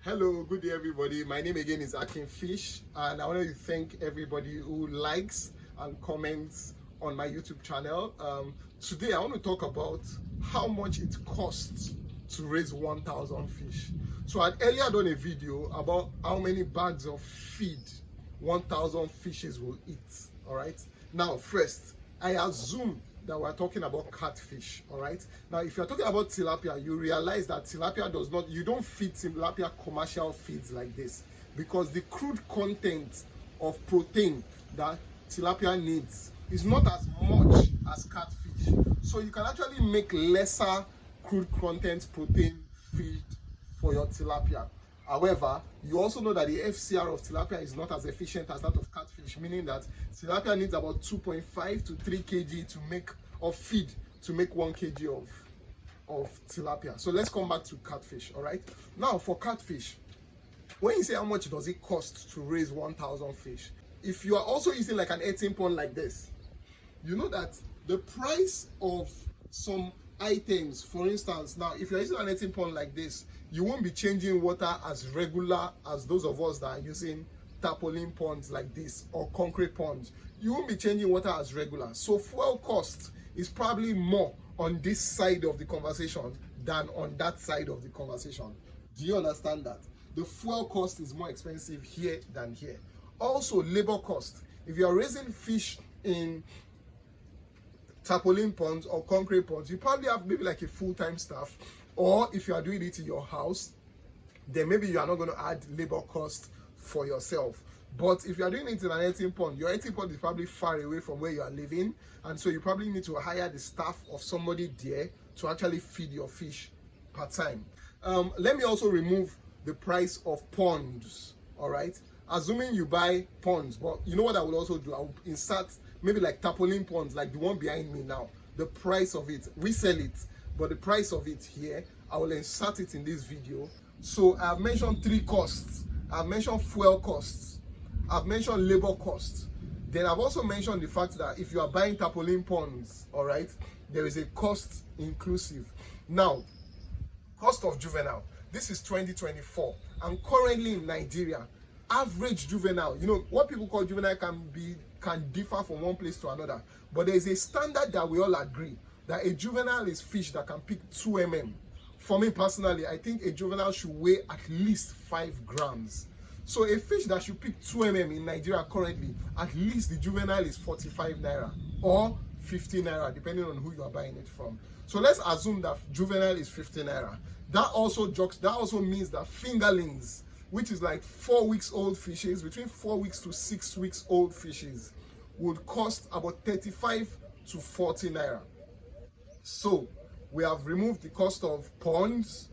Hello, good day everybody. My name again is Catfish, and I want to thank everybody who likes and comments on my YouTube channel. Today I want to talk about how much it costs to raise 1,000 fish. So I had earlier done a video about how many bags of feed 1,000 fishes will eat. All right. Now, first, I assume that we're talking about catfish. All right. Now, if you're talking about tilapia, you realize that tilapia does not, you don't feed tilapia commercial feeds like this, because the crude content of protein that tilapia needs is not as much as catfish. So you can actually make lesser crude content protein feed for your tilapia. However, you also know that the FCR of tilapia is not as efficient as that of catfish, meaning that tilapia needs about 2.5 to 3 kg to make, or feed to make 1 kg of tilapia. So let's come back to catfish. All right. Now for catfish, when you say how much does it cost to raise 1,000 fish, if you are also using like an 18 pond like this, you know that the price of some items, for instance, now if you're using an 18 pond like this, you won't be changing water as regular as those of us that are using tarpaulin ponds like this or concrete ponds. You won't be changing water as regular. So fuel cost is probably more on this side of the conversation than on that side of the conversation. Do you understand that? The fuel cost is more expensive here than here. Also, labor cost. If you are raising fish in tarpaulin ponds or concrete ponds, you probably have maybe like a full-time staff, or if you are doing it in your house, then maybe you are not going to add labor cost for yourself. But if you are doing it in an 18 pond, your 18 pond is probably far away from where you are living, and so you probably need to hire the staff of somebody there to actually feed your fish per time. Let me also remove the price of ponds. All right, assuming you buy ponds, but you know what I will also do? I will insert maybe like tarpaulin ponds, like the one behind me now. The price of it, we sell it, but the price of it here, I will insert it in this video. So I've mentioned 3 costs. I've mentioned fuel costs, I've mentioned labor costs, then I've also mentioned the fact that if you are buying tarpaulin ponds, all right, there is a cost inclusive. Now, cost of juvenile. This is 2024, and currently in Nigeria, average juvenile, you know what people call juvenile can differ from one place to another, but there is a standard that we all agree that a juvenile is fish that can pick 2 mm. For me personally, I think a juvenile should weigh at least 5 grams. So a fish that should pick 2 mm in Nigeria currently, at least the juvenile is 45 naira or 50 naira, depending on who you are buying it from. So let's assume that juvenile is 50 naira. That also means that fingerlings, which is like 4 weeks old fishes, between 4 weeks to 6 weeks old fishes, would cost about 35 to 40 naira. So we have removed the cost of ponds.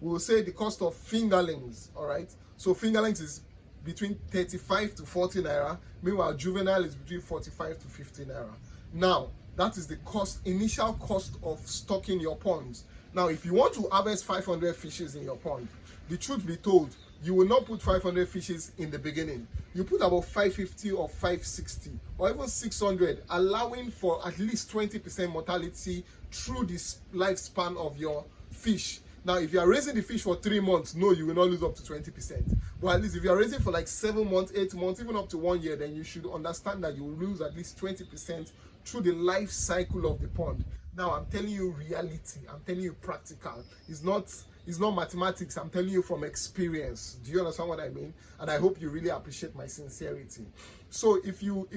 We will say the cost of fingerlings. All right. So fingerlings is between 35 to 40 naira. Meanwhile, juvenile is between 45 to 50 naira. Now, that is the initial cost of stocking your ponds. Now, if you want to harvest 500 fishes in your pond, the truth be told, you will not put 500 fishes in the beginning. You put about 550 or 560 or even 600, allowing for at least 20% mortality through this lifespan of your fish. Now, if you are raising the fish for 3 months, no, you will not lose up to 20%. But at least if you are raising for like 7 months, 8 months, even up to 1 year, then you should understand that you will lose at least 20% through the life cycle of the pond. Now, I'm telling you reality. I'm telling you practical. It's not mathematics. I'm telling you from experience. Do you understand what I mean? And I hope you really appreciate my sincerity. So if you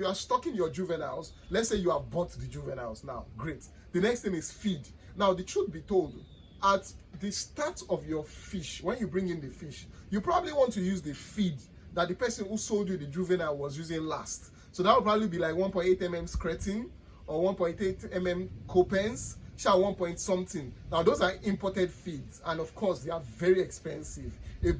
are stocking your juveniles, let's say you have bought the juveniles now, great. The next thing is feed. Now, the truth be told, at the start of your fish, when you bring in the fish, you probably want to use the feed that the person who sold you the juvenile was using last. So that would probably be like 1.8 mm skirting or 1.8 mm copens, 1 point something. Now those are imported feeds, and of course they are very expensive. A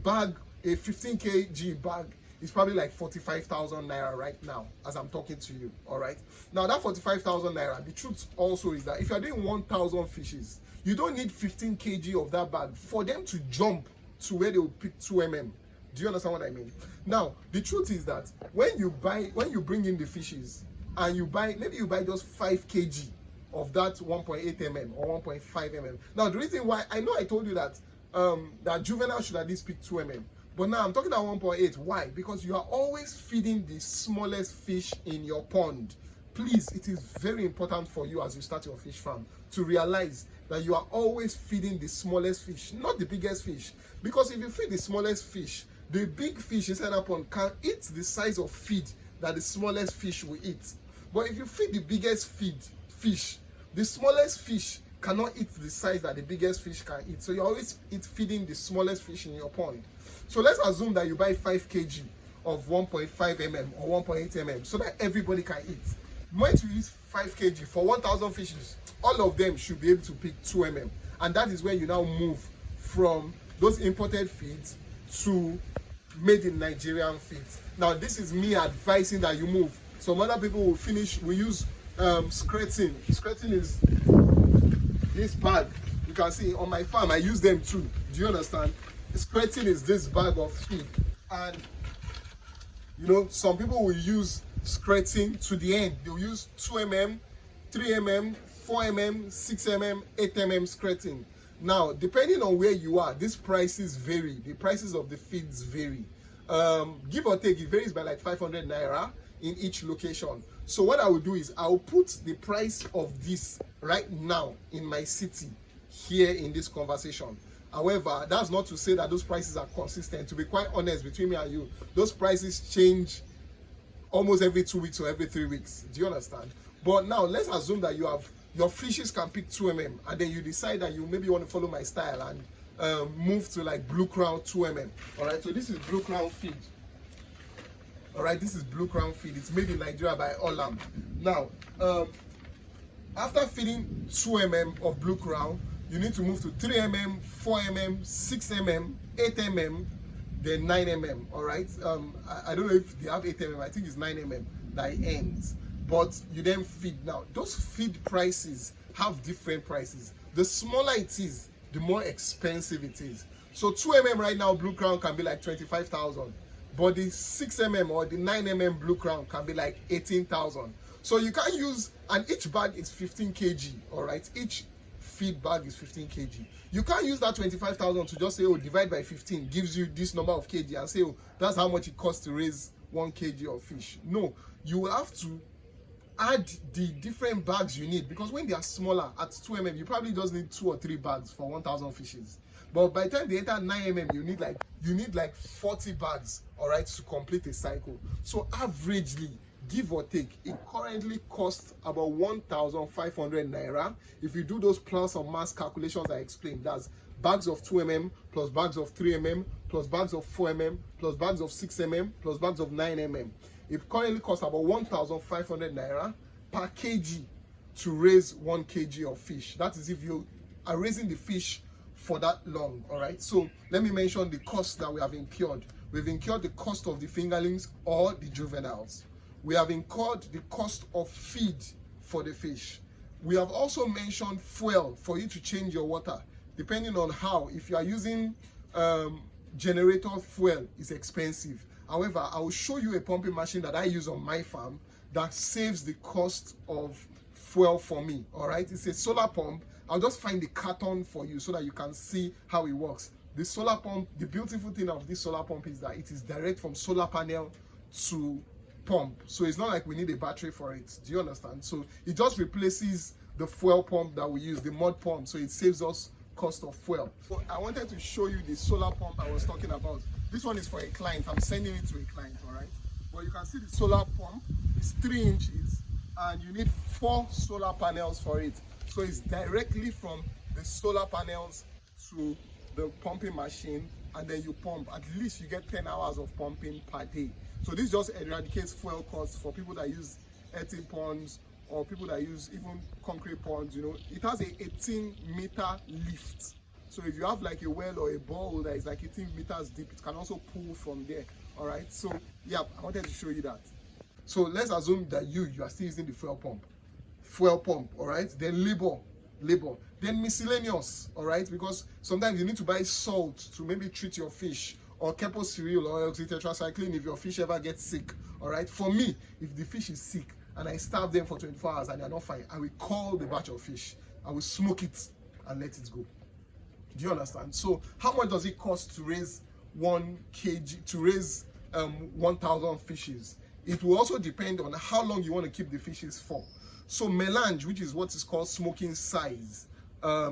15 kg bag is probably like 45,000 naira right now as I'm talking to you. All right. Now that 45,000 naira, the truth also is that if you're doing 1,000 fishes, you don't need 15 kg of that bag for them to jump to where they will pick 2 mm. Do you understand what I mean? Now the truth is that when you bring in the fishes and maybe you buy just 5 kg of that 1.8 mm or 1.5 mm. Now the reason why I know I told you that that juvenile should at least pick 2 mm. But now I'm talking at 1.8. Why? Because you are always feeding the smallest fish in your pond. Please, it is very important for you as you start your fish farm to realize that you are always feeding the smallest fish, not the biggest fish. Because if you feed the smallest fish, the big fish inside that pond can eat the size of feed that the smallest fish will eat. But if you feed the biggest fish, the smallest fish cannot eat the size that the biggest fish can eat. So you're always feeding the smallest fish in your pond. So let's assume that you buy 5 kg of 1.5 mm or 1.8 mm so that everybody can eat. Once you use 5 kg for 1,000 fishes, all of them should be able to pick 2 mm. And that is where you now move from those imported feeds to made in Nigerian feeds. Now this is me advising that you move. Some other people will use skirting. Skirting is this bag. You can see on my farm I use them too. Do you understand? Skirting is this bag of feed, and you know, some people will use skirting to the end. They'll use 2 mm, 3 mm, 4 mm, 6 mm, 8 mm skirting. Now, depending on where you are, these prices vary. The prices of the feeds vary. Give or take, it varies by like 500 naira in each location. So what I will do is I'll put the price of this right now in my city here in this conversation. However, that's not to say that those prices are consistent. To be quite honest, between me and you, those prices change almost every 2 weeks or every 3 weeks. Do you understand? But now let's assume that you have your fishes can pick 2 mm, and then you decide that you maybe want to follow my style and move to like Blue Crown 2 mm. All right, so this is Blue Crown feed. All right, this is Blue Crown feed. It's made in Nigeria by Olam. Now, after feeding 2 mm of Blue Crown, you need to move to 3 mm, 4 mm, 6 mm, 8 mm, then 9 mm. All right. I don't know if they have 8 mm. I think it's 9 mm that it ends. But you then feed. Now, those feed prices have different prices. The smaller it is, the more expensive it is. So 2 mm right now, Blue Crown can be like 25,000. But the 6 mm or the 9 mm Blue Crown can be like 18,000. So you can use, and each bag is 15 kg. All right. Each feed bag is 15 kg. You can't use that 25,000 to just say, oh, divide by 15 gives you this number of kg and say, oh, that's how much it costs to raise 1 kg of fish. No, you will have to add the different bags you need, because when they are smaller at 2 mm, you probably just need 2 or 3 bags for 1,000 fishes. But by the time they enter 9 mm, you need like 40 bags, all right, to complete a cycle. So averagely, give or take, it currently costs about 1,500 naira. If you do those plus or mass calculations I explained, that's bags of 2 mm plus bags of 3 mm plus bags of 4 mm plus bags of 6 mm plus bags of 9 mm. It currently costs about 1,500 naira per kg to raise 1 kg of fish. That is if you are raising the fish for that long. All right, so let me mention the costs that we have incurred. We've incurred the cost of the fingerlings or the juveniles. We have incurred the cost of feed for the fish. We have also mentioned fuel for you to change your water, depending on how. If you are using generator fuel, is expensive. However, I will show you a pumping machine that I use on my farm that saves the cost of fuel for me. All right, it's a solar pump. I'll just find the carton for you so that you can see how it works. The solar pump, the beautiful thing of this solar pump is that it is direct from solar panel to pump. So it's not like we need a battery for it. Do you understand? So it just replaces the fuel pump that we use, the mud pump. So it saves us cost of fuel. So I wanted to show you the solar pump I was talking about. This one is for a client. I'm sending it to a client, all right? But you can see the solar pump is 3 inches and you need 4 solar panels for it. So it's directly from the solar panels to the pumping machine, and then you pump. At least you get 10 hours of pumping per day. So this just eradicates fuel costs for people that use earthen ponds or people that use even concrete ponds. You know, it has a 18-meter lift. So if you have like a well or a borehole that is like 18 meters deep, it can also pull from there. All right. So yeah, I wanted to show you that. So let's assume that you are still using the fuel pump. All right. Then labor. Then miscellaneous. All right. Because sometimes you need to buy salt to maybe treat your fish, or kepo cereal or tetracycline if your fish ever gets sick. All right. For me, if the fish is sick and I starve them for 24 hours and they're not fine, I will call the batch of fish. I will smoke it and let it go. Do you understand? So how much does it cost to raise 1 kg, to raise 1,000 fishes? It will also depend on how long you want to keep the fishes for. So melange, which is what is called smoking size,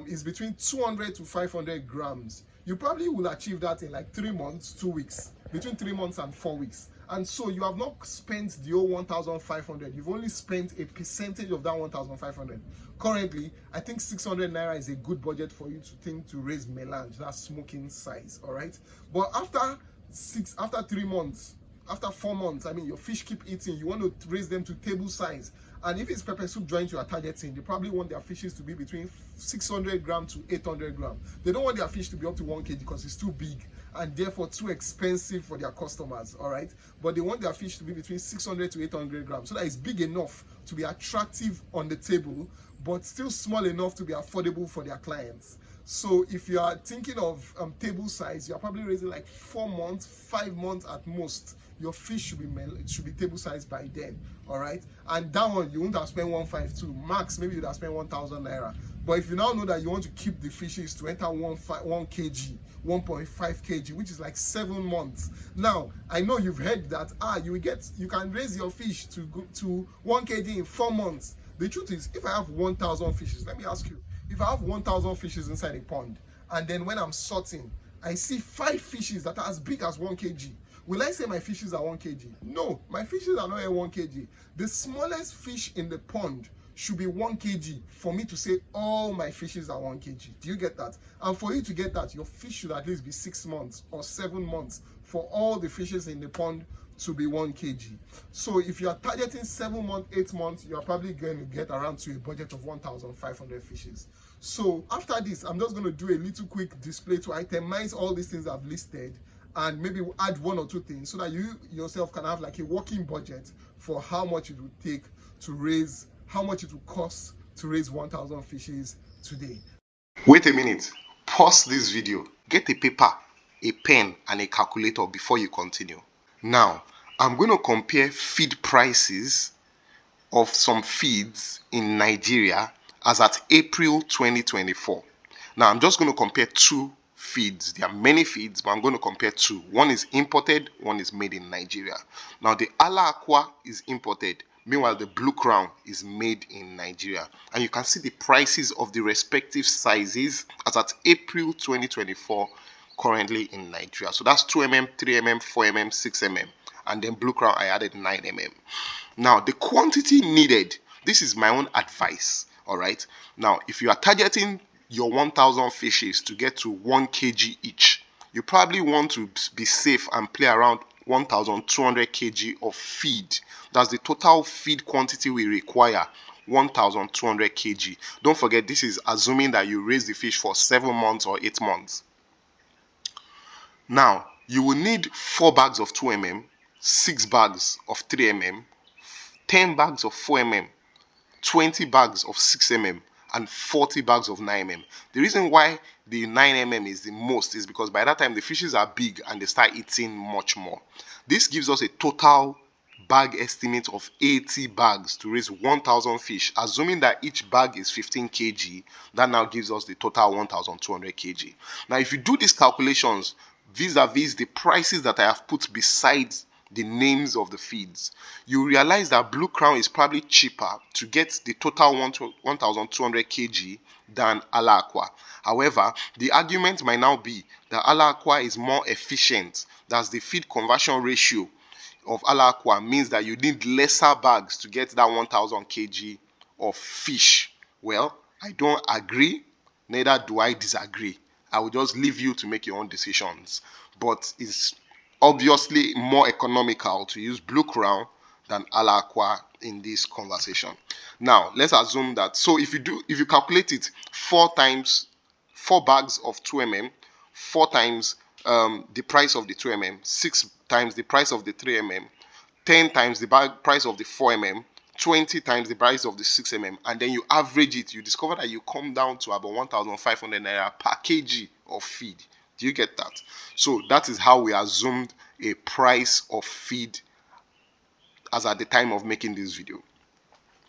is between 200 to 500 grams. You probably will achieve that in like 3 months, 2 weeks, between 3 months and 4 weeks. And so you have not spent the whole 1,500. You've only spent a percentage of that 1,500. Currently, I think 600 naira is a good budget for you to think to raise melange, that's smoking size, all right? But after 3 months, after 4 months, I mean, your fish keep eating, you want to raise them to table size. And if it's pepper soup joint you are targeting, they probably want their fishes to be between 600 grams to 800 grams. They don't want their fish to be up to 1 kg because it's too big and therefore too expensive for their customers, all right? But they want their fish to be between 600 to 800 grams so that it's big enough to be attractive on the table, but still small enough to be affordable for their clients. So if you are thinking of table size, you're probably raising like 4 months, 5 months at most. Your fish should be table size by then, all right? And that one you won't have spent 152 max. Maybe you'd have spent 1,000 naira. But if you now know that you want to keep the fishes to enter 1 kg, 1.5 kg, which is like 7 months. Now I know you've heard that you can raise your fish to go to 1 kg in 4 months. The truth is, if I have 1,000 fishes, let me ask you, if I have 1,000 fishes inside a pond, and then when I'm sorting, I see 5 fishes that are as big as 1 kg, will I say my fishes are 1 kg? No, my fishes are not at 1 kg. The smallest fish in the pond should be 1 kg for me to say all my fishes are 1 kg. Do you get that? And for you to get that, your fish should at least be 6 months or 7 months for all the fishes in the pond to be 1 kg. So if you are targeting 7 months, 8 months, you are probably going to get around to a budget of 1,500 fishes. So after this, I'm just going to do a little quick display to itemize all these things I've listed, and maybe we'll add 1 or 2 things so that you yourself can have like a working budget for how much it would take to raise, how much it would cost to raise 1,000 fishes today. Wait a minute. Pause this video. Get a paper, a pen, and a calculator before you continue. Now, I'm going to compare feed prices of some feeds in Nigeria as at April 2024. Now, I'm just going to compare 2 feeds. There are many feeds, but I'm going to compare 2. One is imported, one is made in Nigeria. Now, the Ala Aqua is imported. Meanwhile, the Blue Crown is made in Nigeria. And you can see the prices of the respective sizes as at April 2024 currently in Nigeria. So that's 2mm, 3mm, 4mm, 6mm. And then Blue Crown, I added 9mm. Now, the quantity needed, this is my own advice, all right? Now, if you are targeting your 1,000 fishes to get to 1 kg each, you probably want to be safe and play around 1,200 kg of feed. That's the total feed quantity we require, 1,200 kg. Don't forget, this is assuming that you raise the fish for 7 months or 8 months. Now, you will need 4 bags of 2mm, 6 bags of 3mm, 10 bags of 4mm, 20 bags of 6mm, and 40 bags of 9mm. The reason why the 9mm is the most is because by that time the fishes are big and they start eating much more. This gives us a total bag estimate of 80 bags to raise 1,000 fish. Assuming that each bag is 15 kg, that now gives us the total 1,200 kg. Now, if you do these calculations vis-a-vis the prices that I have put beside the names of the feeds, you realize that Blue Crown is probably cheaper to get the total 1,200 kg than Ala Aqua. However, the argument might now be that Ala Aqua is more efficient. That's the feed conversion ratio of Ala Aqua means that you need lesser bags to get that 1,000 kg of fish. Well, I don't agree, neither do I disagree. I will just leave you to make your own decisions. But it's obviously more economical to use Blue Crown than Ala Aqua in this conversation. Now, let's assume that, so if you calculate it 4 bags of 2mm, 4 times the price of the 2mm, 6 times the price of the 3mm, 10 times the price of the 4mm, 20 times the price of the 6mm, and then you average it, you discover that you come down to about 1,500 naira per kg of feed. Do you get that? So that is how we assumed a price of feed as at the time of making this video.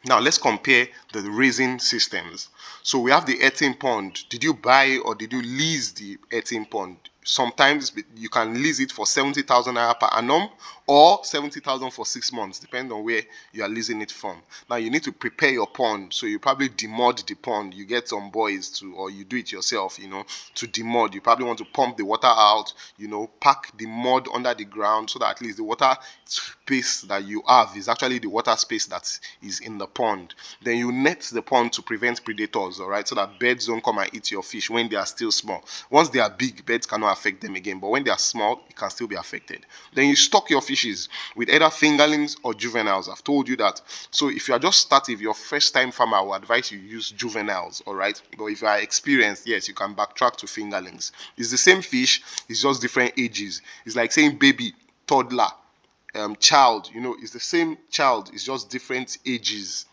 Now let's compare the raising systems. So we have the earthen pond. Did you buy or did you lease the earthen pond? Sometimes you can lease it for 70,000 naira per annum or 70,000 for 6 months, depending on where you are leasing it from. Now you need to prepare your pond. So you probably demod the pond. You get some boys to, or you do it yourself, to demod. You probably want to pump the water out, pack the mud under the ground so that at least the water space that you have is actually the water space that is in the pond. Then you net the pond to prevent predators, all right, so that birds don't come and eat your fish when they are still small. Once they are big, birds cannot affect them again, but when they are small, it can still be affected. Then you stock your fishes with either fingerlings or juveniles. I've told you that. So if you are just starting, if you're a first time farmer, I would advise you use juveniles, all right. But if you are experienced, yes, you can backtrack to fingerlings. It's the same fish, it's just different ages. It's like saying baby, toddler, child, it's the same child, it's just different ages.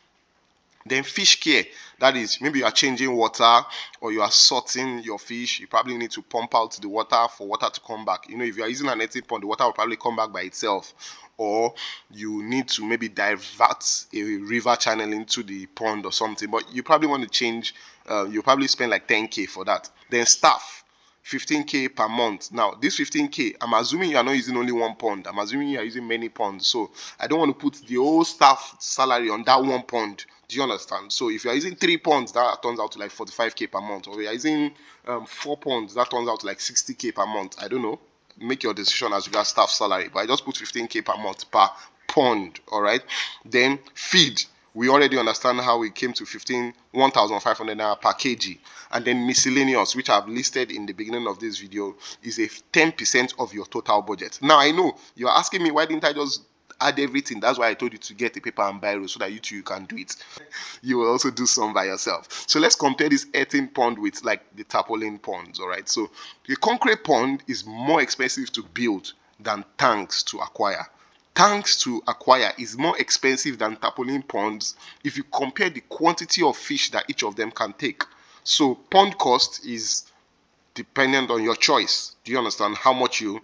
Then fish care, that is, maybe you are changing water or you are sorting your fish. You probably need to pump out the water for water to come back. If you are using an earthen pond, the water will probably come back by itself, or you need to maybe divert a river channel into the pond or something, but you probably want to change. You probably spend like 10k for that. Then staff, 15k per month. Now this 15k, I'm assuming you are not using only one pond. I'm assuming you are using many ponds, so I don't want to put the whole staff salary on that one pond. Do you understand? So if you are using 3 ponds, that turns out to like 45k per month, or you are using 4 ponds, that turns out to like 60k per month. I don't know, make your decision as regards staff salary, but I just put 15k per month per pond. All right. Then feed, we already understand how we came to 1,500 naira per kg. And then miscellaneous, which I've listed in the beginning of this video, is a 10% of your total budget. Now I know you're asking me, why didn't I just add everything? That's why I told you to get a paper and biro so that you too you can do it. You will also do some by yourself. So let's compare this earthen pond with like the tarpaulin ponds. All right, so the concrete pond is more expensive to build than tanks to acquire. Tanks to acquire is more expensive than tarpaulin ponds if you compare the quantity of fish that each of them can take. So pond cost is dependent on your choice. Do you understand how much you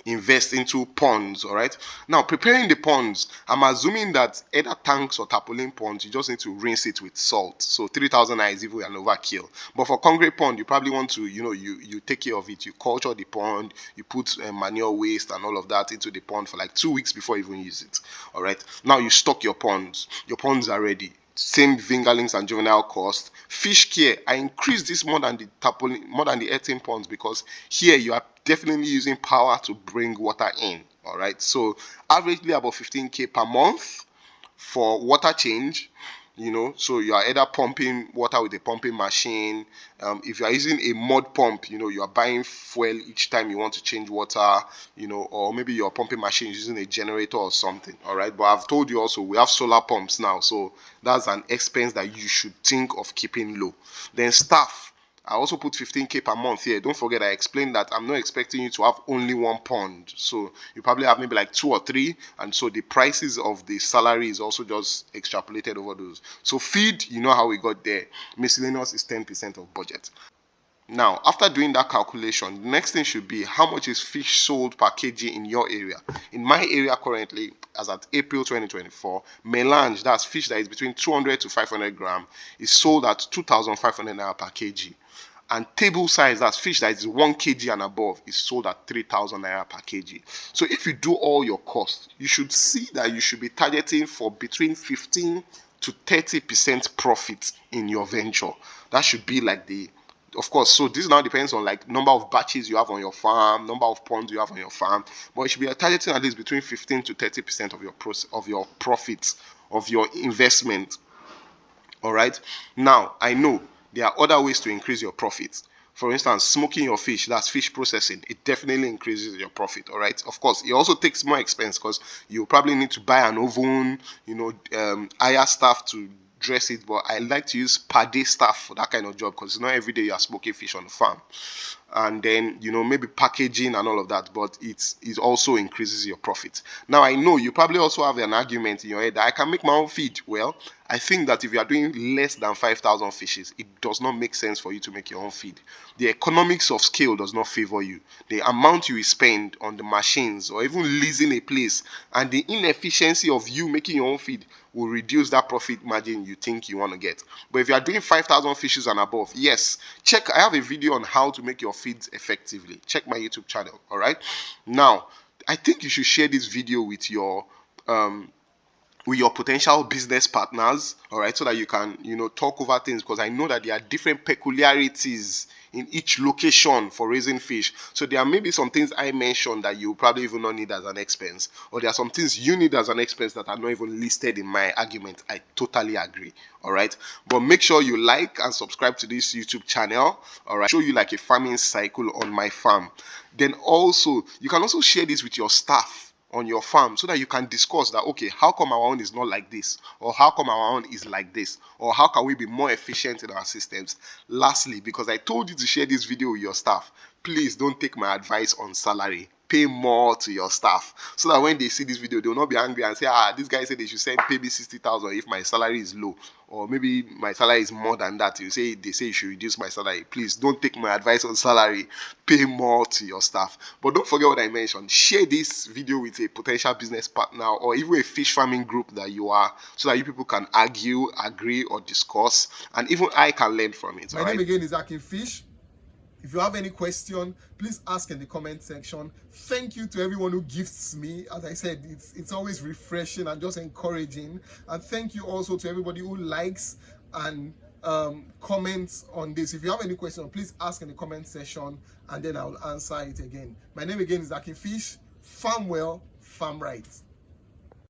invest into ponds? All right, now preparing the ponds, I'm assuming that either tanks or tarpaulin ponds, you just need to rinse it with salt. So 3,000 is even an overkill. But for concrete pond, you probably want to, you take care of it. You culture the pond, you put manure waste and all of that into the pond for like 2 weeks before you even use it. All right, now you stock your ponds. Your ponds are ready. Same fingerlings and juvenile cost. Fish care, I increased this more than the tarpaulin, more than the earthen ponds, because here you are definitely using power to bring water in. All right, so averagely about 15k per month for water change. So you are either pumping water with a pumping machine. If you are using a mud pump, you are buying fuel each time you want to change water, or maybe your pumping machine is using a generator or something. All right, but I've told you also we have solar pumps now, so that's an expense that you should think of keeping low. Then staff, I also put 15k per month here. Don't forget, I explained that I'm not expecting you to have only one pond. So you probably have maybe like 2 or 3. And so the prices of the salary is also just extrapolated over those. So feed, you know how we got there. Miscellaneous is 10% of budget. Now, after doing that calculation, the next thing should be how much is fish sold per kg in your area. In my area currently, as at April 2024, melange, that's fish that is between 200 to 500 grams, is sold at 2,500 naira per kg. And table size, that's fish that is 1 kg and above, is sold at 3,000 naira per kg. So if you do all your costs, you should see that you should be targeting for between 15 to 30% profit in your venture. That should be like of course, so this now depends on like number of batches you have on your farm, number of ponds you have on your farm, but you should be targeting at least between 15 to 30% of your profits of your investment. All right, now I know there are other ways to increase your profits. For instance, smoking your fish, that's fish processing, it definitely increases your profit. All right, of course it also takes more expense because you probably need to buy an oven, hire staff to dress it, but I like to use per day staff for that kind of job because it's not every day you are smoking fish on the farm. And then maybe packaging and all of that, but it also increases your profit. Now I know you probably also have an argument in your head that I can make my own feed. Well, I think that if you are doing less than 5,000 fishes, it does not make sense for you to make your own feed. The economics of scale does not favor you. The amount you will spend on the machines or even leasing a place and the inefficiency of you making your own feed will reduce that profit margin you think you want to get. But if you are doing 5,000 fishes and above, yes, check. I have a video on how to make your feeds effectively. Check my YouTube channel. All right. Now, I think you should share this video um, with your potential business partners, all right, so that you can, talk over things, because I know that there are different peculiarities in each location for raising fish. So there are maybe some things I mentioned that you probably even not need as an expense, or there are some things you need as an expense that are not even listed in my argument. I totally agree. All right, but make sure you like and subscribe to this YouTube channel. All right, show you like a farming cycle on my farm. Then also you can also share this with your staff on your farm, so that you can discuss that, okay, how come our own is not like this, or how come our own is like this, or how can we be more efficient in our systems. Lastly, because I told you to share this video with your staff, please don't take my advice on salary. Pay more to your staff, so that when they see this video, they will not be angry and say, this guy said they should pay me 60,000 if my salary is low, or maybe my salary is more than that. They say you should reduce my salary. Please don't take my advice on salary. Pay more to your staff. But don't forget what I mentioned. Share this video with a potential business partner, or even a fish farming group that you are, so that you people can argue, agree, or discuss, and even I can learn from it. My name again is Catfish. If you have any question, please ask in the comment section. Thank you to everyone who gifts me. As I said, it's always refreshing and just encouraging. And thank you also to everybody who likes and comments on this. If you have any question, please ask in the comment section, and then I will answer it again. My name again is Catfish. Farm well, farm right.